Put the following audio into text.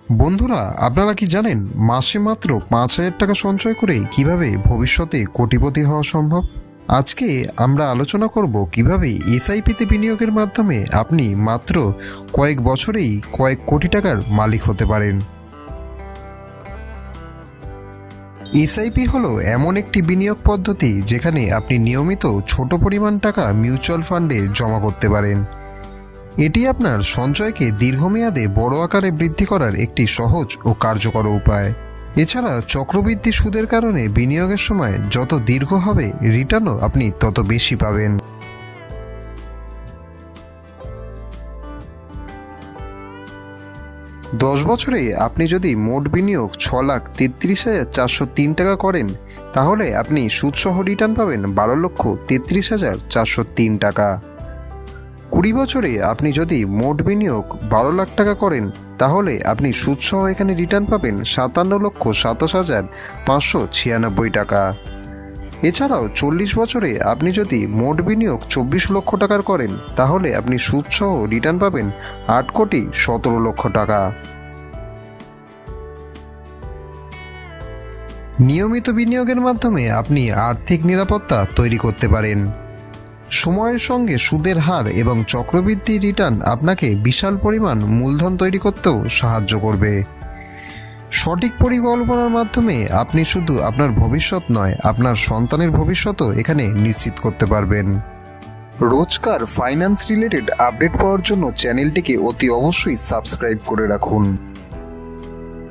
বন্ধুরা, আপনারা কি জানেন মাসে মাত্র ৫,০০০ টাকা সঞ্চয় করে কিভাবে ভবিষ্যতে কোটিপতি হওয়া সম্ভব? আজকে আমরা আলোচনা করব কিভাবে এসআইপিতে বিনিয়োগের মাধ্যমে আপনি মাত্র কয়েক বছরেই কয়েক কোটি টাকার মালিক হতে পারেন। এসআইপি হলো এমন একটি বিনিয়োগ পদ্ধতি যেখানে আপনি নিয়মিত ছোট পরিমাণ টাকা মিউচুয়াল ফান্ডে জমা করতে পারেন। এটি আপনার সঞ্চয়কে দীর্ঘমেয়াদে বড় আকারে বৃদ্ধি করার একটি সহজ ও কার্যকর উপায়। এছাড়া চক্রবৃদ্ধি সুদের কারণে বিনিয়োগের সময় যত দীর্ঘ হবে রিটার্নও আপনি তত বেশি পাবেন। দশ বছরে আপনি যদি মোট বিনিয়োগ ৬,৩৩,৪০৩ টাকা করেন, তাহলে আপনি সুদসহ রিটার্ন পাবেন ১২,৩৩,৪০৩ টাকা। ২০ বছরে আপনি যদি মোট বিনিয়োগ ১২ লাখ টাকা করেন, তাহলে আপনি সুদসহ এখানে রিটার্ন পাবেন ৫৭,২৭,৫৯৬ টাকা। এছাড়াও ৪০ বছরে আপনি যদি মোট বিনিয়োগ ২৪ লক্ষ টাকার করেন, তাহলে আপনি সুদসহ রিটার্ন পাবেন ৮,১৭,০০,০০০ টাকা। নিয়মিত বিনিয়োগের মাধ্যমে আপনি আর্থিক নিরাপত্তা তৈরি করতে পারেন। সময়ের সঙ্গে সুদের হার এবং চক্রবৃদ্ধি রিটার্ন আপনাকে বিশাল পরিমাণ মূলধন তৈরি করতেও সাহায্য করবে। সঠিক পরিকল্পনার মাধ্যমে আপনি শুধু আপনার ভবিষ্যৎ নয়, আপনার সন্তানের ভবিষ্যতও এখানে নিশ্চিত করতে পারবেন। রোজকার ফাইন্যান্স রিলেটেড আপডেট পাওয়ার জন্য চ্যানেলটিকে অতি অবশ্যই সাবস্ক্রাইব করে রাখুন।